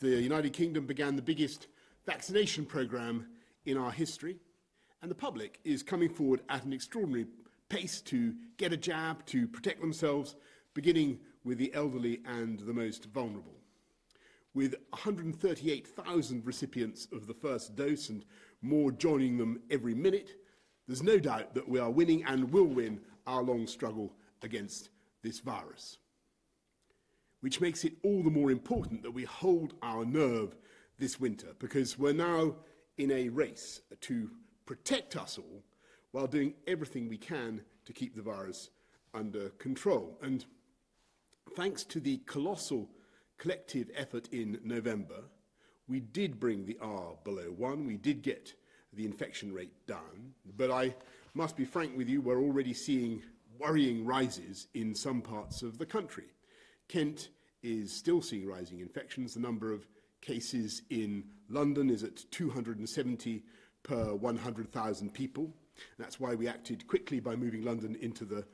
the United Kingdom began the biggest vaccination programme in our history, and the public is coming forward at an extraordinary pace to get a jab to protect themselves, beginning with the elderly and the most vulnerable. With 138,000 recipients of the first dose and more joining them every minute, there's no doubt that we are winning and will win our long struggle against this virus. Which makes it all the more important that we hold our nerve this winter, because we're now in a race to protect us all while doing everything we can to keep the virus under control. And thanks to the colossal collective effort in November, we did bring the R below 1. We did get the infection rate down. But I must be frank with you, we're already seeing worrying rises in some parts of the country. Kent is still seeing rising infections. The number of cases in London is at 270 per 100,000 people. That's why we acted quickly by moving London into the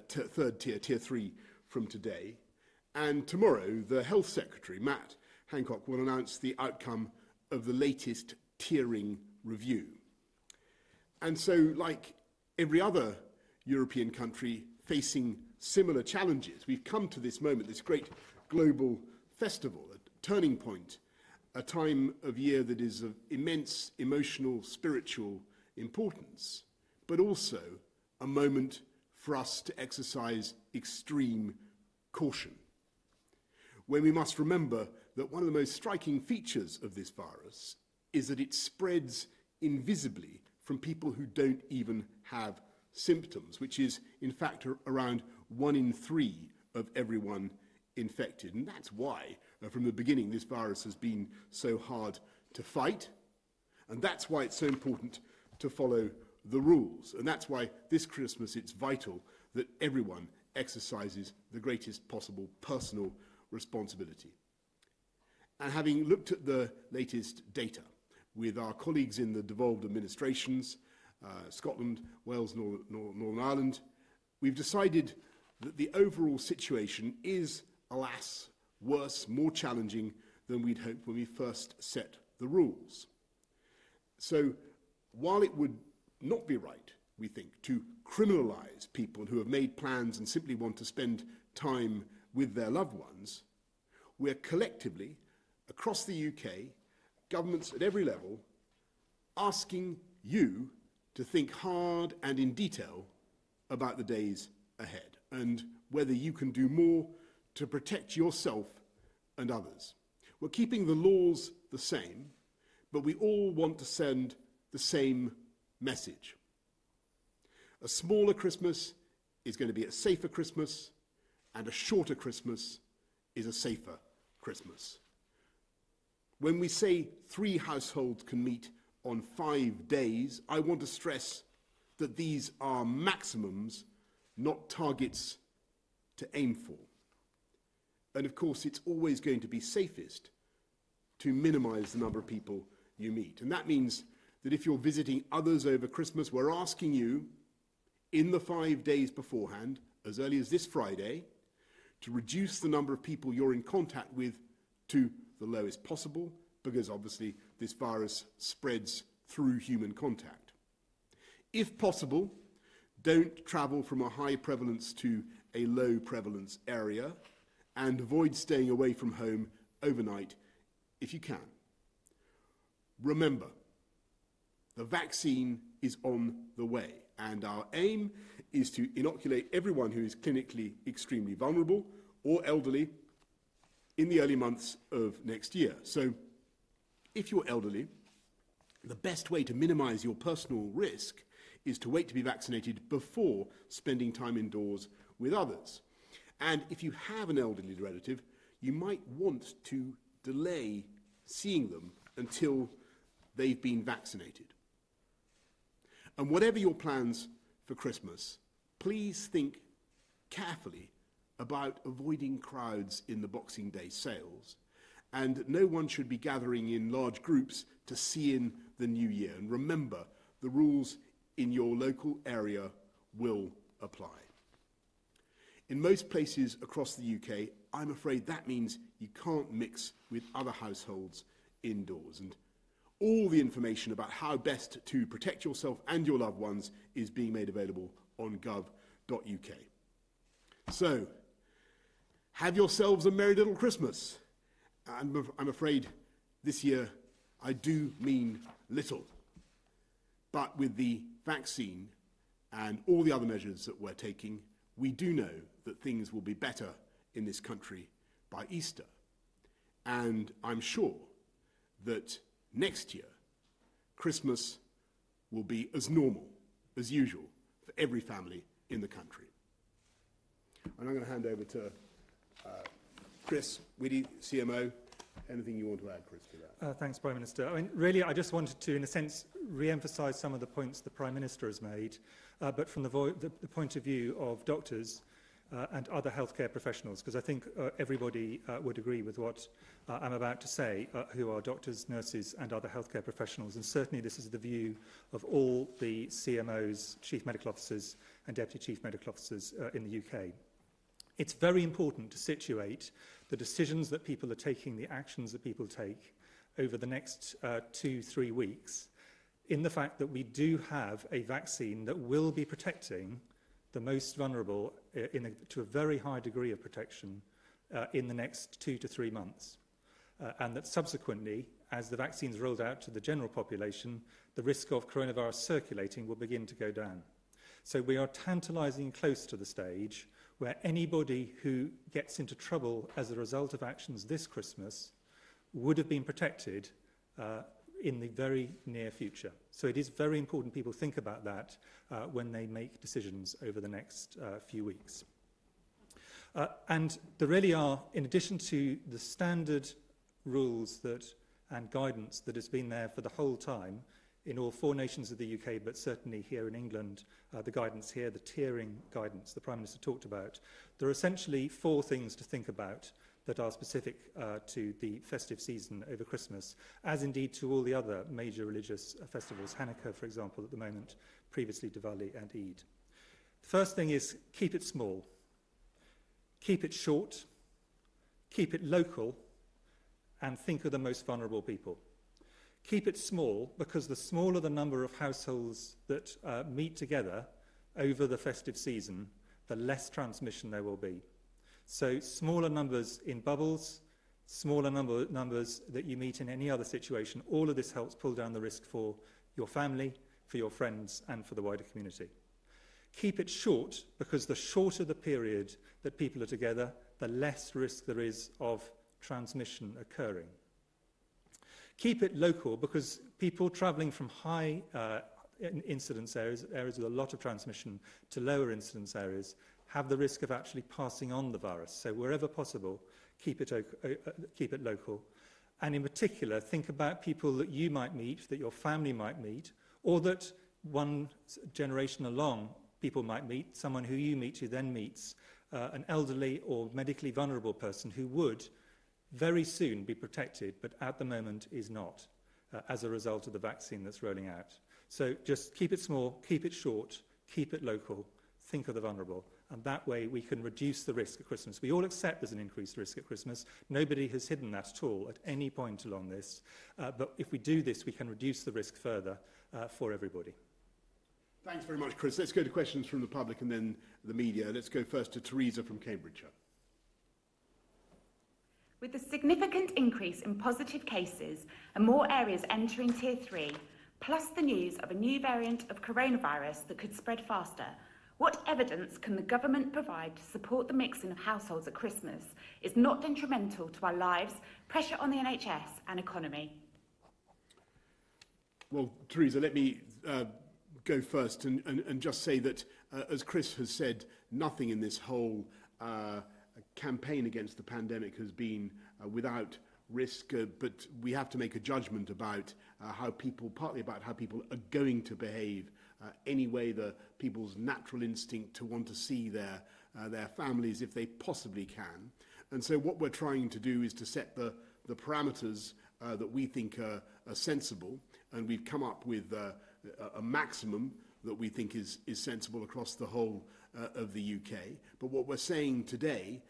third tier, tier 3, from today. And tomorrow, the Health Secretary, Matt Hancock, will announce the outcome of the latest tiering review. And so, like every other European country facing similar challenges, we've come to this moment, this great global festival, a turning point, a time of year that is of immense emotional, spiritual importance, but also a moment for us to exercise extreme caution, when we must remember that one of the most striking features of this virus is that it spreads invisibly from people who don't even have symptoms, which is in fact around 1 in 3 of everyone infected. And that's why, from the beginning, this virus has been so hard to fight. And that's why it's so important to follow the rules. And that's why this Christmas it's vital that everyone exercises the greatest possible personal responsibility. And having looked at the latest data with our colleagues in the devolved administrations, Scotland, Wales, Northern Ireland, we've decided that the overall situation is, alas, worse, more challenging than we'd hoped when we first set the rules. So while it would not be right, we think, to criminalise people who have made plans and simply want to spend time with their loved ones, we're collectively, across the UK, governments at every level, asking you to think hard and in detail about the days ahead and whether you can do more to protect yourself and others. We're keeping the laws the same, but we all want to send the same message. A smaller Christmas is going to be a safer Christmas, and a shorter Christmas is a safer Christmas. When we say 3 households can meet on 5 days, I want to stress that these are maximums, not targets to aim for. And of course, it's always going to be safest to minimise the number of people you meet. And that means that if you're visiting others over Christmas, we're asking you, in the 5 days beforehand, as early as this Friday, to reduce the number of people you're in contact with to the lowest possible, because obviously this virus spreads through human contact. If possible, don't travel from a high prevalence to a low prevalence area, and avoid staying away from home overnight if you can. Remember, the vaccine is on the way, and our aim is to inoculate everyone who is clinically extremely vulnerable or elderly in the early months of next year. So, if you're elderly, the best way to minimise your personal risk is to wait to be vaccinated before spending time indoors with others. And if you have an elderly relative, you might want to delay seeing them until they've been vaccinated. And whatever your plans for Christmas, please think carefully about avoiding crowds in the Boxing Day sales. And no one should be gathering in large groups to see in the new year. And remember, the rules in your local area will apply. In most places across the UK, I'm afraid that means You can't mix with other households indoors. And all the information about how best to protect yourself and your loved ones is being made available on gov.uk. So, have yourselves a merry little Christmas. I'm afraid this year I do mean little. But with the vaccine and all the other measures that we're taking, we do know that things will be better in this country by Easter. And I'm sure that next year, Christmas will be as normal, as usual, for every family in the country. And I'm going to hand over to Chris Whitty, CMO. Anything you want to add, Chris, to that? Thanks, Prime Minister. I mean, really, I just wanted to, in a sense, re-emphasise some of the points the Prime Minister has made, but from the point of view of doctors and other healthcare professionals, because I think everybody would agree with what I'm about to say, who are doctors, nurses and other healthcare professionals. And certainly this is the view of all the CMOs, Chief Medical Officers and Deputy Chief Medical Officers in the UK. It's very important to situate the decisions that people are taking, the actions that people take over the next 2-3 weeks in the fact that we do have a vaccine that will be protecting the most vulnerable to a very high degree of protection in the next 2 to 3 months. And that subsequently, as the vaccine is rolled out to the general population, the risk of coronavirus circulating will begin to go down. So we are tantalising close to the stage where anybody who gets into trouble as a result of actions this Christmas would have been protected in the very near future. So it is very important people think about that when they make decisions over the next few weeks. And there really are, in addition to the standard rules and guidance that has been there for the whole time in all 4 nations of the UK, but certainly here in England, the guidance here, the tiering guidance the Prime Minister talked about, there are essentially 4 things to think about that are specific to the festive season over Christmas, as indeed to all the other major religious festivals, Hanukkah, for example, at the moment, previously Diwali and Eid. The first thing is keep it small, keep it short, keep it local, and think of the most vulnerable people. Keep it small because the smaller the number of households that meet together over the festive season, the less transmission there will be. So smaller numbers in bubbles, smaller numbers that you meet in any other situation, all of this helps pull down the risk for your family, for your friends and for the wider community. Keep it short because the shorter the period that people are together, the less risk there is of transmission occurring. Keep it local because people travelling from high incidence areas with a lot of transmission, to lower incidence areas, have the risk of actually passing on the virus. So wherever possible, keep it local. And in particular, think about people that you might meet, that your family might meet, or that one generation along people might meet, someone who you meet who then meets an elderly or medically vulnerable person who would very soon be protected, but at the moment is not, as a result of the vaccine that's rolling out. So just keep it small, keep it short, keep it local, think of the vulnerable, and that way we can reduce the risk at Christmas. We all accept there's an increased risk at Christmas. Nobody has hidden that at all at any point along this, but if we do this, we can reduce the risk further for everybody. Thanks very much, Chris. Let's go to questions from the public and then the media. Let's go first to Teresa from Cambridgeshire. With the significant increase in positive cases and more areas entering Tier 3, plus the news of a new variant of coronavirus that could spread faster, what evidence can the government provide to support the mixing of households at Christmas is not detrimental to our lives, pressure on the NHS and economy? Well, Teresa, let me go first and just say that, as Chris has said, nothing in this whole campaign against the pandemic has been without risk, but we have to make a judgment about partly about how people are going to behave anyway, people's natural instinct to want to see their families if they possibly can. And so what we're trying to do is to set the parameters that we think are sensible, and we've come up with a maximum that we think is sensible across the whole of the UK. But what we're saying today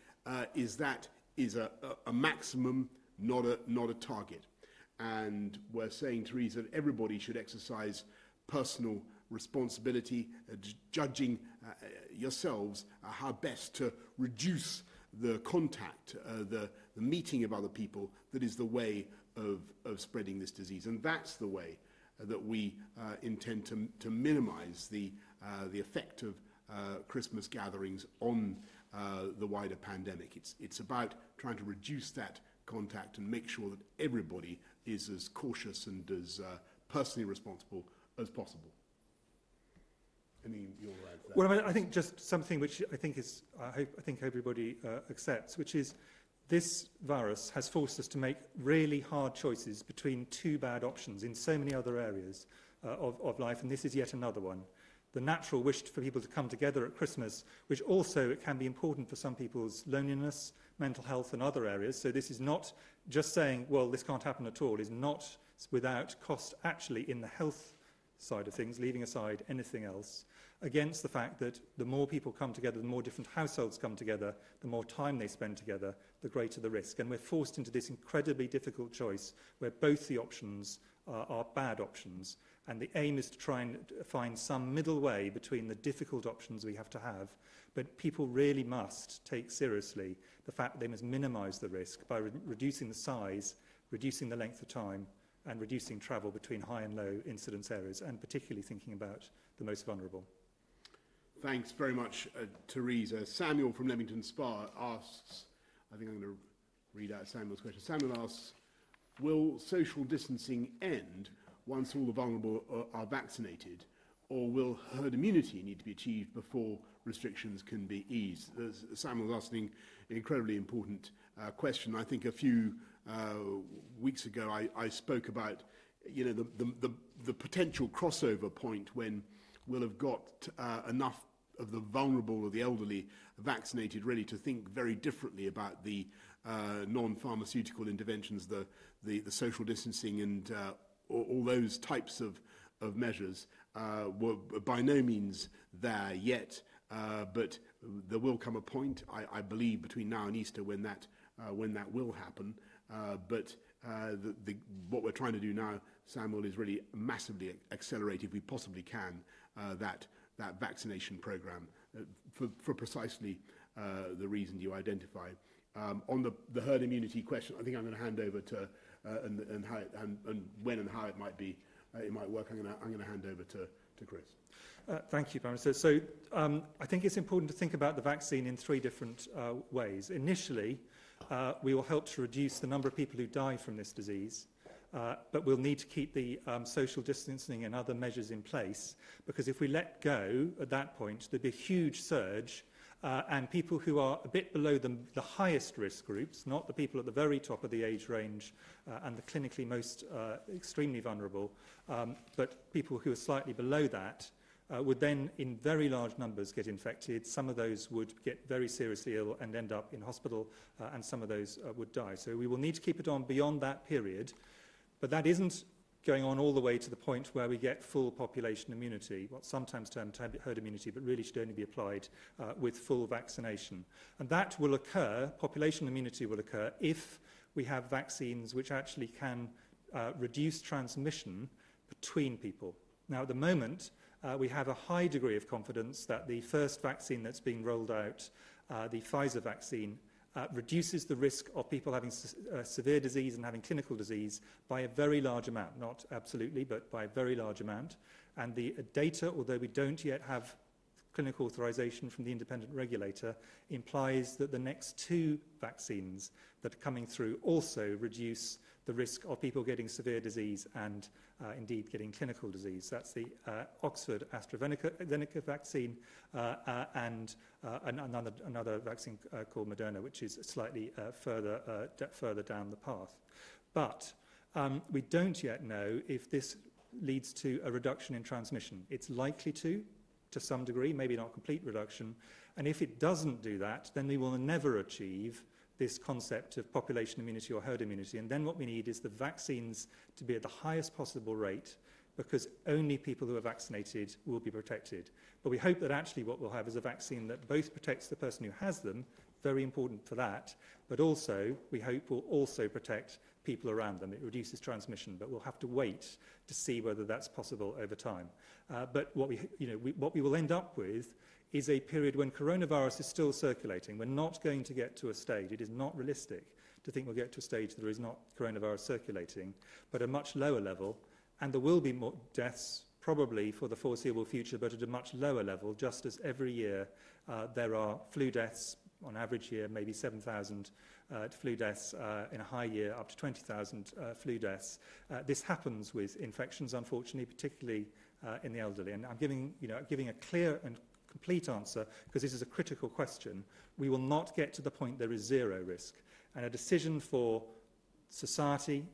is that is a maximum, not a target. And we're saying, Theresa, that everybody should exercise personal responsibility, judging yourselves how best to reduce the contact, the meeting of other people that is the way of spreading this disease. And that's the way that we intend to minimize the effect of Christmas gatherings on the wider pandemic. It's about trying to reduce that contact and make sure that everybody is as cautious and as personally responsible as possible. Anything you'll add to that? Well, I think just something which I think is, I think everybody accepts, which is this virus has forced us to make really hard choices between two bad options in so many other areas of life, and this is yet another one. The natural wish for people to come together at Christmas, which also it can be important for some people's loneliness, mental health and other areas. So this is not just saying, well, this can't happen at all, is not without cost actually in the health side of things, leaving aside anything else, against the fact that the more people come together, the more different households come together, the more time they spend together, the greater the risk. And we're forced into this incredibly difficult choice where both the options are bad options. And the aim is to try and find some middle way between the difficult options we have to have. But people really must take seriously the fact that they must minimise the risk by reducing the size, reducing the length of time, and reducing travel between high and low incidence areas, and particularly thinking about the most vulnerable. Thanks very much, Theresa. Samuel from Leamington Spa asks, I think I'm going to read out Samuel's question. Samuel asks, will social distancing end once all the vulnerable are vaccinated, or will herd immunity need to be achieved before restrictions can be eased? Samuel's asking an incredibly important question. I think a few weeks ago I spoke about, the potential crossover point when we'll have got enough of the vulnerable or the elderly vaccinated ready to think very differently about the non-pharmaceutical interventions, the social distancing and all those types of measures. Were by no means there yet, but there will come a point, I believe, between now and Easter when that will happen. But what we're trying to do now, Samuel, is really massively accelerate, if we possibly can, that vaccination programme for precisely the reason you identify. On the herd immunity question, I think I'm going to hand over to and how it, and when and how it might be. It might work. I'm going to hand over to Chris. Thank you, Prime Minister. So I think it's important to think about the vaccine in three different ways. Initially, we will help to reduce the number of people who die from this disease, but we'll need to keep the social distancing and other measures in place, because if we let go at that point, there'd be a huge surge, and people who are a bit below the highest risk groups, not the people at the very top of the age range and the clinically most extremely vulnerable, but people who are slightly below that, would then in very large numbers get infected. Some of those would get very seriously ill and end up in hospital, and some of those would die. So we will need to keep it on beyond that period, but that isn't going on all the way to the point where we get full population immunity, what's sometimes termed herd immunity, but really should only be applied with full vaccination. And that will occur, population immunity will occur, if we have vaccines which actually can reduce transmission between people. Now, at the moment, we have a high degree of confidence that the first vaccine that's being rolled out, the Pfizer vaccine, reduces the risk of people having severe disease and having clinical disease by a very large amount, not absolutely, but by a very large amount. And the data, although we don't yet have clinical authorization from the independent regulator, implies that the next two vaccines that are coming through also reduce the risk of people getting severe disease and indeed getting clinical disease. That's the Oxford AstraZeneca vaccine and another vaccine called Moderna, which is slightly further down the path. But we don't yet know if this leads to a reduction in transmission. It's likely to some degree, maybe not complete reduction. And if it doesn't do that, then we will never achieve this concept of population immunity or herd immunity. And then what we need is the vaccines to be at the highest possible rate, because only people who are vaccinated will be protected. But we hope that actually what we'll have is a vaccine that both protects the person who has them very important for that, but also, we hope, will also protect people around them. It reduces transmission, but we'll have to wait to see whether that's possible over time. But what we will end up with is a period when coronavirus is still circulating. We're not going to get to a stage, it is not realistic to think we'll get to a stage that there is not coronavirus circulating, but a much lower level, and there will be more deaths probably for the foreseeable future, but at a much lower level, just as every year there are flu deaths, on average year, maybe 7,000 flu deaths, in a high year up to 20,000 flu deaths. This happens with infections, unfortunately, particularly in the elderly. And I'm giving a clear and complete answer, because this is a critical question. We will not get to the point there is zero risk. And a decision for society,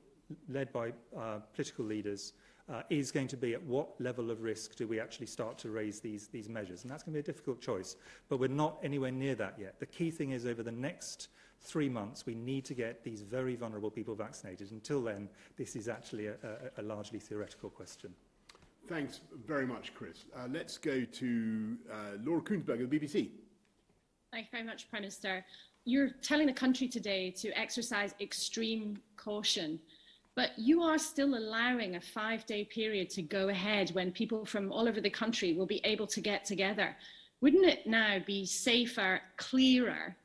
led by political leaders, is going to be at what level of risk do we actually start to raise these measures. And that's going to be a difficult choice, but we're not anywhere near that yet. The key thing is over the next 3 months, we need to get these very vulnerable people vaccinated. Until then, this is actually a largely theoretical question. Thanks very much, Chris. Let's go to Laura Kuenssberg of the BBC. Thank you very much, Prime Minister. You're telling the country today to exercise extreme caution, but you are still allowing a 5-day period to go ahead when people from all over the country will be able to get together. Wouldn't it now be safer, clearer,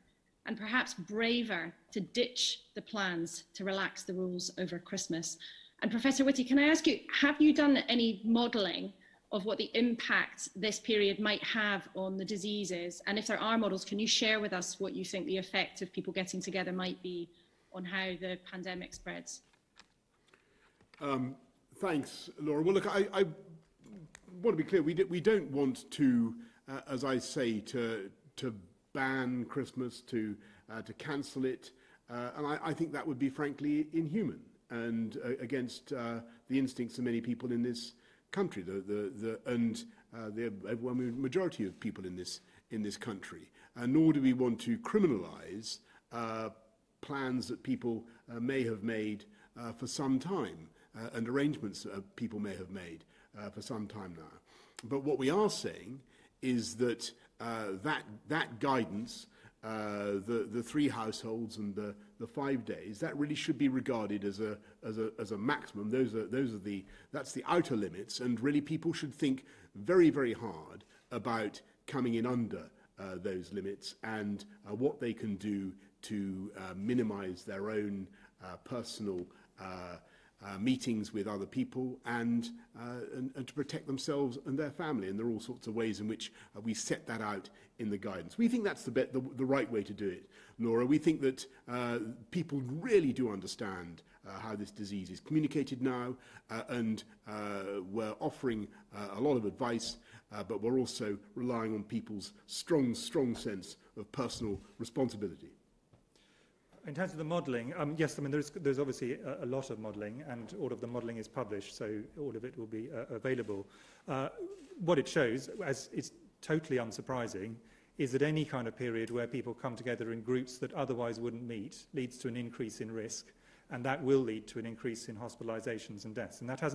and perhaps braver to ditch the plans to relax the rules over Christmas? And Professor Whitty, can I ask you, have you done any modelling of what the impact this period might have on the diseases? And if there are models, can you share with us what you think the effect of people getting together might be on how the pandemic spreads? Thanks, Laura. Well, look, I want to be clear. We don't want to, as I say, to ban Christmas, to cancel it. And I think that would be, frankly, inhuman and against the instincts of many people in this country, and the overwhelming majority of people in this country. Nor do we want to criminalise plans that people may have made for some time, and arrangements people may have made for some time now. But what we are saying is that that guidance, the 3 households and the 5 days, that really should be regarded as a maximum. That's the outer limits, and really people should think very, very hard about coming in under those limits and what they can do to minimise their own personal meetings with other people and to protect themselves and their family. And there are all sorts of ways in which we set that out in the guidance. We think that's the right way to do it, Laura. We think that people really do understand how this disease is communicated now, and we're offering a lot of advice, but we're also relying on people's strong sense of personal responsibility. In terms of the modelling, yes, I mean, there's obviously a lot of modelling, and all of the modelling is published, so all of it will be available. What it shows, as it's totally unsurprising, is that any kind of period where people come together in groups that otherwise wouldn't meet leads to an increase in risk, and that will lead to an increase in hospitalisations and deaths. And that has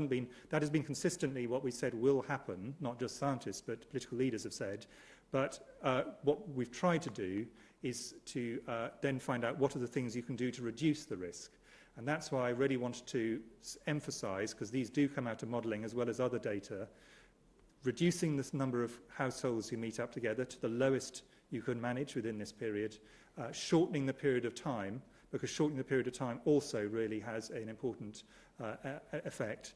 been consistently what we said will happen, not just scientists, but political leaders have said. But what we've tried to do is to then find out what are the things you can do to reduce the risk. And that's why I really wanted to emphasise, because these do come out of modelling as well as other data, reducing the number of households who meet up together to the lowest you can manage within this period, shortening the period of time, because shortening the period of time also really has an important effect,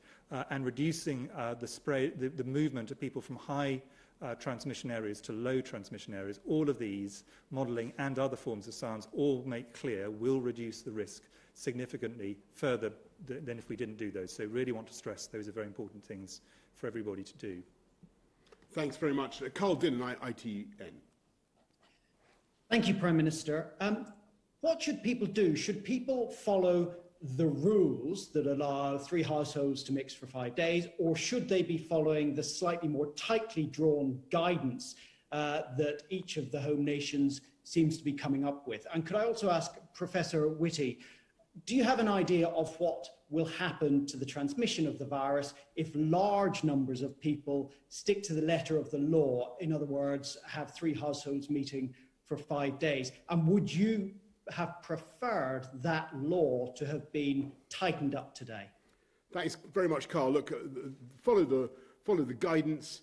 and reducing the movement of people from high transmission areas to low transmission areas. All of these, modelling and other forms of science, all make clear will reduce the risk significantly further than if we didn't do those. So really want to stress those are very important things for everybody to do. Thanks very much. Carl Dinnan, ITN. Thank you, Prime Minister. What should people do? Should people follow the rules that allow 3 households to mix for 5 days, or should they be following the slightly more tightly drawn guidance that each of the home nations seems to be coming up with? And could I also ask Professor Whitty, do you have an idea of what will happen to the transmission of the virus if large numbers of people stick to the letter of the law? In other words, have 3 households meeting for 5 days? And would you have preferred that law to have been tightened up today? Thanks very much, Carl. Look, follow the guidance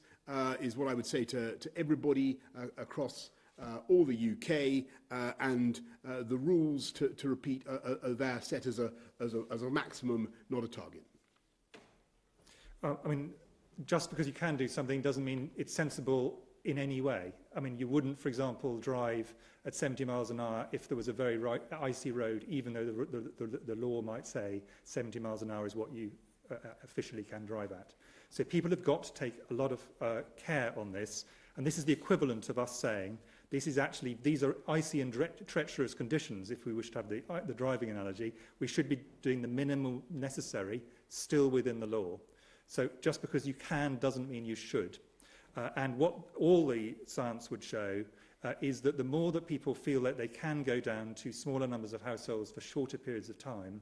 is what I would say to everybody across all the UK, and the rules, to repeat, are there set as a maximum, not a target. I mean, just because you can do something doesn't mean it's sensible in any way. I mean, you wouldn't, for example, drive at 70 miles an hour if there was a very icy road, even though the law might say 70 miles an hour is what you officially can drive at. So people have got to take a lot of care on this, and this is the equivalent of us saying these are icy and treacherous conditions. If we wish to have the driving analogy, we should be doing the minimum necessary still within the law. So just because you can doesn't mean you should. And what all the science would show is that the more that people feel that they can go down to smaller numbers of households for shorter periods of time,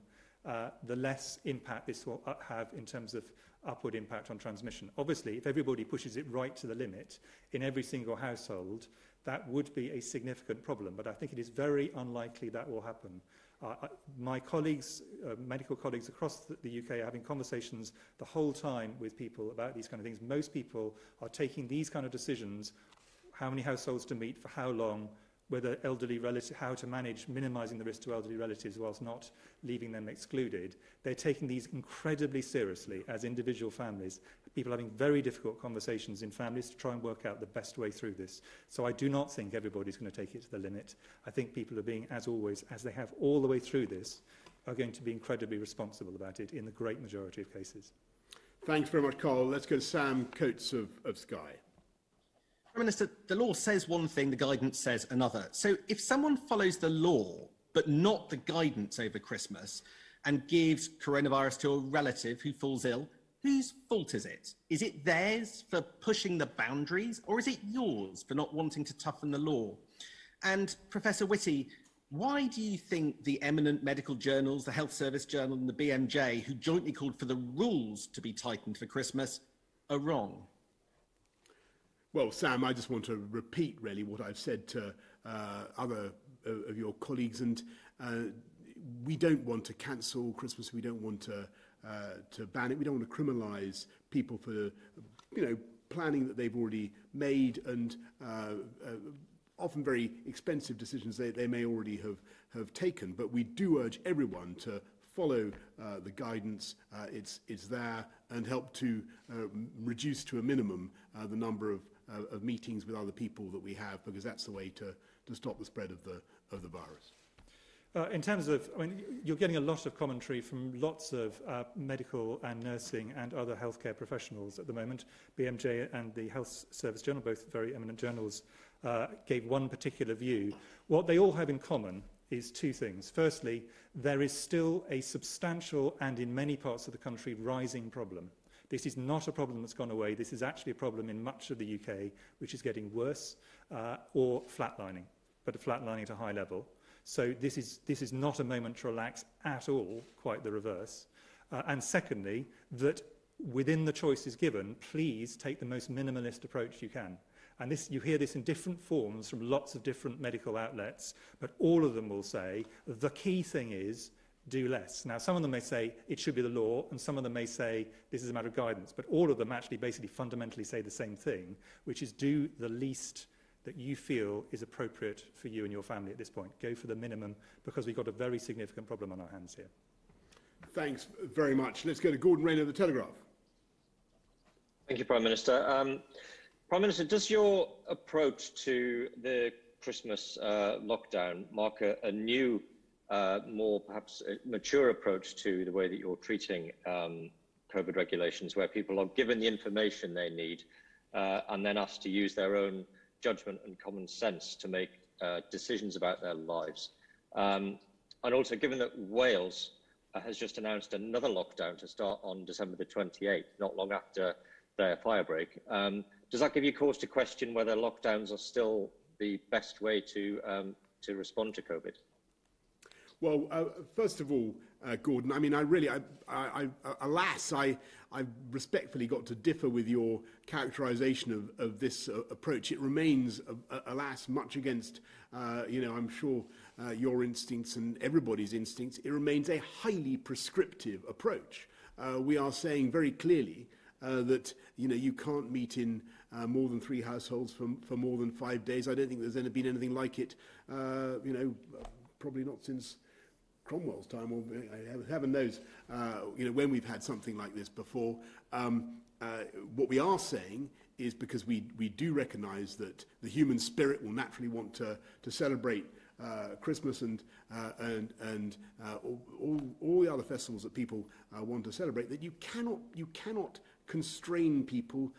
the less impact this will have in terms of upward impact on transmission. Obviously, if everybody pushes it right to the limit in every single household, that would be a significant problem. But I think it is very unlikely that will happen. My colleagues, medical colleagues across the UK, are having conversations the whole time with people about these kind of things. Most people are taking these kind of decisions, how many households to meet, for how long, whether elderly relatives, how to manage minimising the risk to elderly relatives whilst not leaving them excluded. They're taking these incredibly seriously as individual families. People are having very difficult conversations in families to try and work out the best way through this. So I do not think everybody's going to take it to the limit. I think people are being, as always, as they have all the way through this, are going to be incredibly responsible about it in the great majority of cases. Thanks very much, Carl. Let's go to Sam Coates of Sky. Prime Minister, the law says one thing, the guidance says another. So if someone follows the law, but not the guidance over Christmas, and gives coronavirus to a relative who falls ill, whose fault is it? Is it theirs for pushing the boundaries, or is it yours for not wanting to toughen the law? And Professor Whitty, why do you think the eminent medical journals, the Health Service Journal and the BMJ, who jointly called for the rules to be tightened for Christmas, are wrong? Well, Sam, I just want to repeat really what I've said to other of your colleagues, and we don't want to cancel Christmas. We don't want to ban it. We don't want to criminalise people for, planning that they've already made, and often very expensive decisions they may already have taken. But we do urge everyone to follow the guidance. It's there, and help to reduce to a minimum the number of meetings with other people that we have, because that's the way to stop the spread of the virus. In terms of, you're getting a lot of commentary from lots of medical and nursing and other healthcare professionals at the moment. BMJ and the Health Service Journal, both very eminent journals, gave one particular view. What they all have in common is two things. Firstly, there is still a substantial and, in many parts of the country, rising problem. This is not a problem that's gone away. This is actually a problem in much of the UK, which is getting worse or flatlining, but flatlining at a high level. So this is not a moment to relax at all, quite the reverse. And secondly, that within the choices given, please take the most minimalist approach you can. And this, you hear this in different forms from lots of different medical outlets, but all of them will say the key thing is do less. Now, some of them may say it should be the law, and some of them may say this is a matter of guidance, but all of them actually basically fundamentally say the same thing, which is do the least that you feel is appropriate for you and your family at this point. Go for the minimum, because we've got a very significant problem on our hands here. Thanks very much. Let's go to Gordon Rayner of The Telegraph. Thank you, Prime Minister. Prime Minister, does your approach to the Christmas lockdown mark a new, more perhaps mature approach to the way that you're treating COVID regulations, where people are given the information they need and then asked to use their own judgment and common sense to make decisions about their lives? And also, given that Wales has just announced another lockdown to start on December the 28th, not long after their firebreak, does that give you cause to question whether lockdowns are still the best way to respond to COVID? Well, first of all, Gordon, I mean, alas, I respectfully got to differ with your characterisation of this approach. It remains, alas, much against, I'm sure your instincts and everybody's instincts. It remains a highly prescriptive approach. We are saying very clearly that you can't meet in more than 3 households for more than 5 days. I don't think there's been anything like it, probably not since Cromwell's time, or heaven knows, when we've had something like this before. What we are saying is, because we do recognise that the human spirit will naturally want to celebrate Christmas and all the other festivals that people want to celebrate, that you cannot constrain people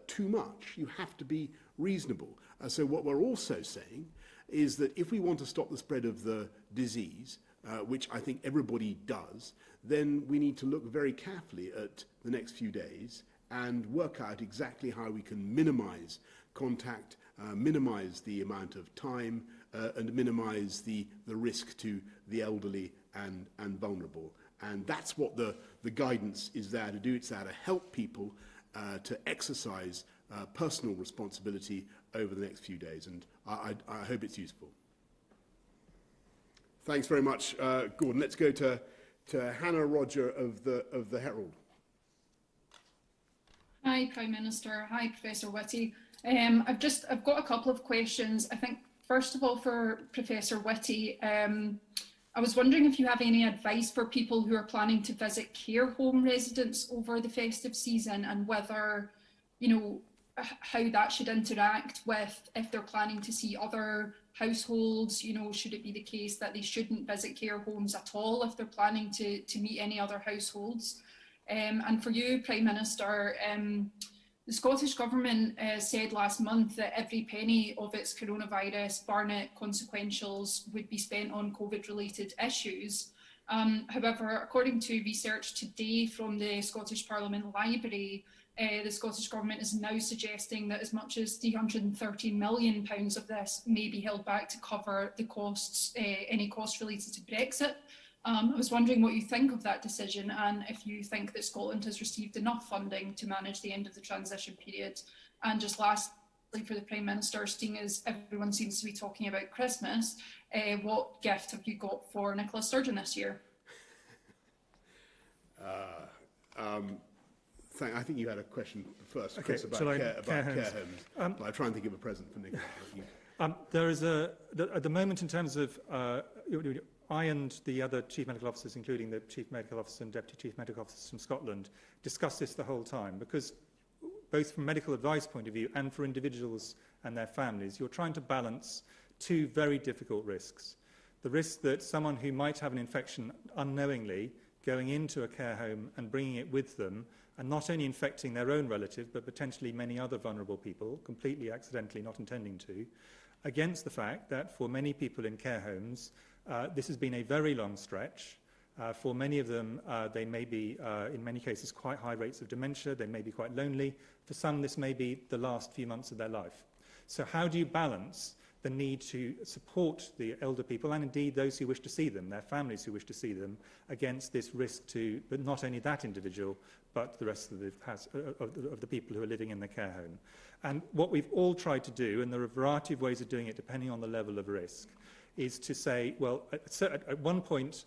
too much. You have to be reasonable. So what we're also saying is that if we want to stop the spread of the disease, which I think everybody does, then we need to look very carefully at the next few days and work out exactly how we can minimise contact, minimise the amount of time, and minimise the risk to the elderly and vulnerable. And that's what the guidance is there to do. It's there to help people to exercise personal responsibility over the next few days. And I hope it's useful. Thanks very much, Gordon. Let's go to Hannah Roger of the Herald. Hi, Prime Minister. Hi, Professor Whitty. I've got a couple of questions. I think, first of all, for Professor Whitty, I was wondering if you have any advice for people who are planning to visit care home residents over the festive season, and whether, how that should interact with, if they're planning to see other households. Should it be the case that they shouldn't visit care homes at all if they're planning to meet any other households? And for you, Prime Minister, the Scottish Government said last month that every penny of its coronavirus Barnett consequentials would be spent on COVID-related issues. However, according to research today from the Scottish Parliament Library, the Scottish Government is now suggesting that as much as £330 million of this may be held back to cover the costs, any costs related to Brexit. I was wondering what you think of that decision, and if you think that Scotland has received enough funding to manage the end of the transition period. And just lastly, for the Prime Minister, seeing as everyone seems to be talking about Christmas, what gift have you got for Nicola Sturgeon this year? I think you had a question first, Okay, Chris, about care homes. But I'll try and think of a present for Nicola. There is at the moment, in terms of I and the other Chief Medical Officers, including the Chief Medical Officer and Deputy Chief Medical Officers from Scotland, discuss this the whole time, because both from a medical advice point of view and for individuals and their families, you're trying to balance two very difficult risks. The risk that someone who might have an infection unknowingly going into a care home and bringing it with them, and not only infecting their own relative, but potentially many other vulnerable people, completely accidentally, not intending to, against the fact that for many people in care homes, this has been a very long stretch. For many of them, they may be, in many cases, quite high rates of dementia. They may be quite lonely. For some, this may be the last few months of their life. So how do you balance the need to support the elder people, and indeed those who wish to see them, their families who wish to see them, against this risk to, but not only that individual, but the rest of the people who are living in the care home? And what we've all tried to do, and there are a variety of ways of doing it depending on the level of risk, is to say, well, at one point,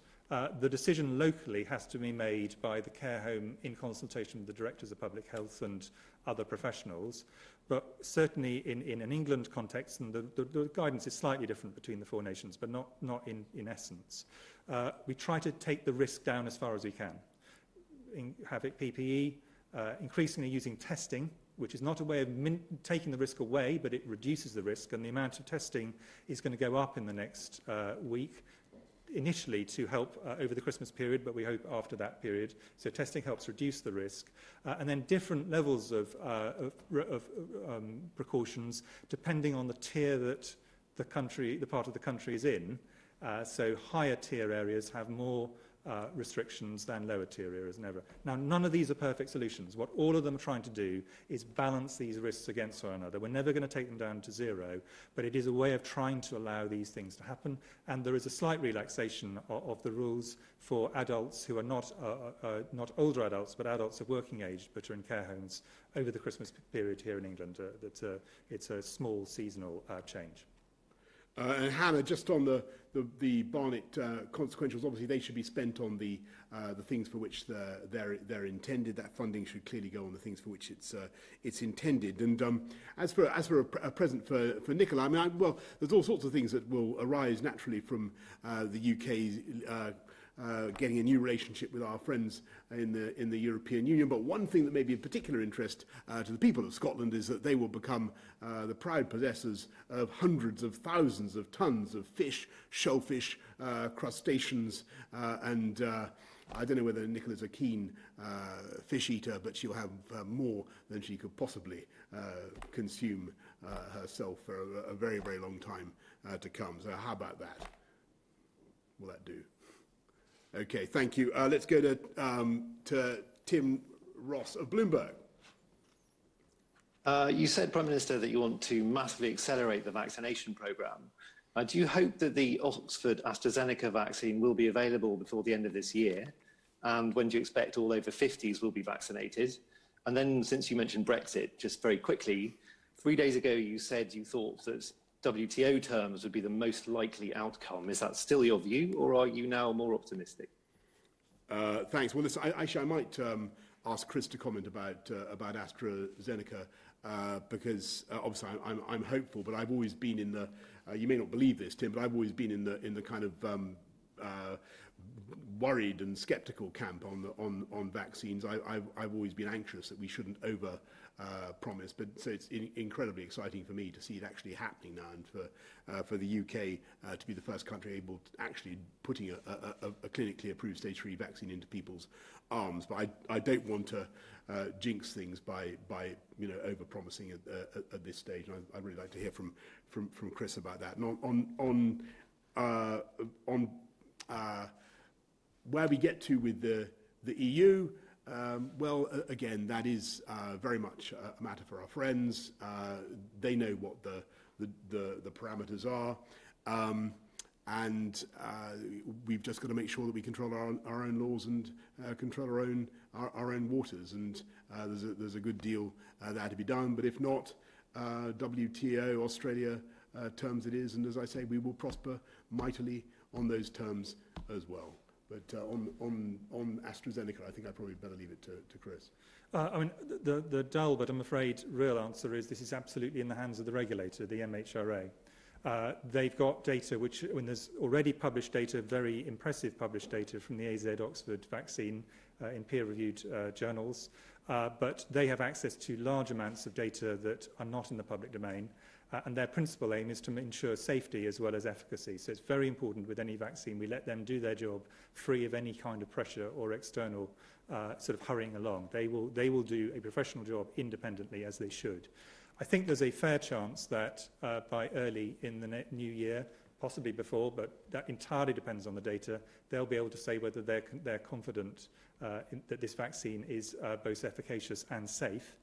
the decision locally has to be made by the care home in consultation with the Directors of Public Health and other professionals. But certainly in an England context, and the guidance is slightly different between the four nations, but not in essence, we try to take the risk down as far as we can. Have it PPE, increasingly using testing, which is not a way of taking the risk away, but it reduces the risk, and the amount of testing is going to go up in the next week, initially to help over the Christmas period, but we hope after that period. So testing helps reduce the risk. And then different levels of precautions depending on the tier that the part of the country is in. So higher tier areas have more restrictions than lower tier areas and ever. Now, none of these are perfect solutions. What all of them are trying to do is balance these risks against one another. We're never going to take them down to zero, but it is a way of trying to allow these things to happen. And there is a slight relaxation of the rules for adults who are not older adults, but adults of working age, but are in care homes over the Christmas period here in England. It's a small seasonal change. And Hannah, just on the Barnet consequentials, obviously they should be spent on the things for which they're intended. That funding should clearly go on the things for which it's intended. And as for a present for Nicola, I mean, well, there's all sorts of things that will arise naturally from the UK's getting a new relationship with our friends in the European Union. But one thing that may be of particular interest to the people of Scotland is that they will become the proud possessors of hundreds of thousands of tons of fish, shellfish, crustaceans, and I don't know whether Nicola's a keen fish eater, but she'll have more than she could possibly consume herself for a very, very long time to come. So how about that? Will that do? Okay, thank you. Let's go to Tim Ross of Bloomberg. You said, Prime Minister, that you want to massively accelerate the vaccination programme. Do you hope that the Oxford AstraZeneca vaccine will be available before the end of this year? And when do you expect all over 50s will be vaccinated? And then, since you mentioned Brexit, just very quickly, 3 days ago you said you thought that WTO terms would be the most likely outcome. Is that still your view, or are you now more optimistic? Thanks. Well, listen, I might ask Chris to comment about AstraZeneca because obviously I'm hopeful, but I've always been in the. You may not believe this, Tim, but I've always been in the kind of worried and sceptical camp on vaccines. I've always been anxious that we shouldn't over promise, but so it's incredibly exciting for me to see it actually happening now, and for the UK to be the first country able to actually putting a clinically approved stage 3 vaccine into people's arms. But I don't want to jinx things by over promising at this stage. And I'd really like to hear from Chris about that. And on where we get to with the EU. Well, again, that is very much a matter for our friends. They know what the parameters are, and we've just got to make sure that we control our own laws and control our own waters. And there's a good deal there to be done. But if not, WTO, Australia terms it is, and as I say, we will prosper mightily on those terms as well. But on AstraZeneca, I think I probably better leave it to Chris. I mean, the dull, but I'm afraid real answer is this is absolutely in the hands of the regulator, the MHRA. They've got data which, when there's already published data, very impressive published data from the AZ Oxford vaccine in peer-reviewed journals, but they have access to large amounts of data that are not in the public domain. And their principal aim is to ensure safety as well as efficacy. So it's very important with any vaccine we let them do their job free of any kind of pressure or external sort of hurrying along. They will do a professional job independently, as they should. I think there's a fair chance that by early in the new year, possibly before, but that entirely depends on the data, they'll be able to say whether they're confident that this vaccine is both efficacious and safe.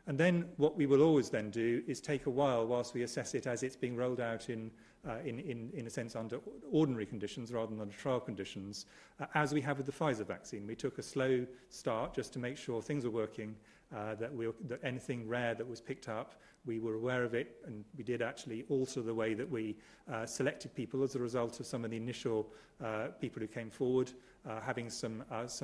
And then what we will always then do is take a while whilst we assess it as it's being rolled out in a sense under ordinary conditions rather than under trial conditions, as we have with the Pfizer vaccine. We took a slow start just to make sure things were working, that anything rare that was picked up, we were aware of it, and we did actually alter the way that we selected people as a result of some of the initial people who came forward having some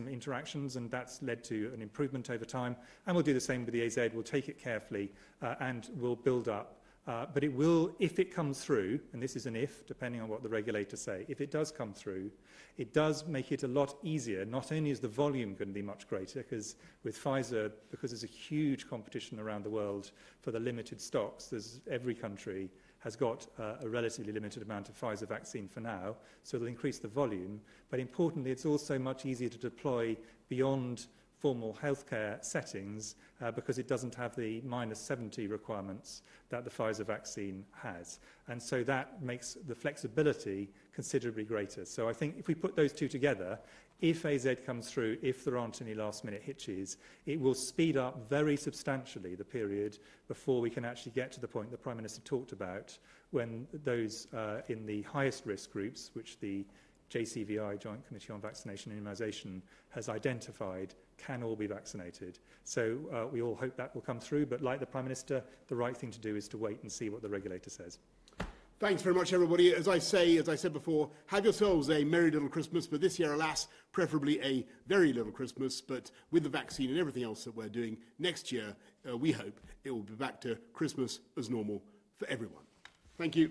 interactions, and that's led to an improvement over time. And we'll do the same with the AZ. We'll take it carefully and we'll build up. But it will, if it comes through, and this is an if, depending on what the regulators say, if it does come through, it does make it a lot easier. Not only is the volume going to be much greater, because with Pfizer, because there's a huge competition around the world for the limited stocks, every country has got a relatively limited amount of Pfizer vaccine for now, so it'll increase the volume. But importantly, it's also much easier to deploy beyond formal healthcare settings because it doesn't have the -70 requirements that the Pfizer vaccine has. And so that makes the flexibility considerably greater. So I think if we put those two together, if AZ comes through, if there aren't any last-minute hitches, it will speed up very substantially the period before we can actually get to the point the Prime Minister talked about, when those in the highest risk groups, which the JCVI, Joint Committee on Vaccination and Immunisation, has identified, can all be vaccinated. So we all hope that will come through, but like the Prime Minister, the right thing to do is to wait and see what the regulator says. Thanks very much, everybody. As I said before, have yourselves a merry little Christmas, but this year, alas, preferably a very little Christmas. But with the vaccine and everything else that we're doing, next year, we hope it will be back to Christmas as normal for everyone. Thank you.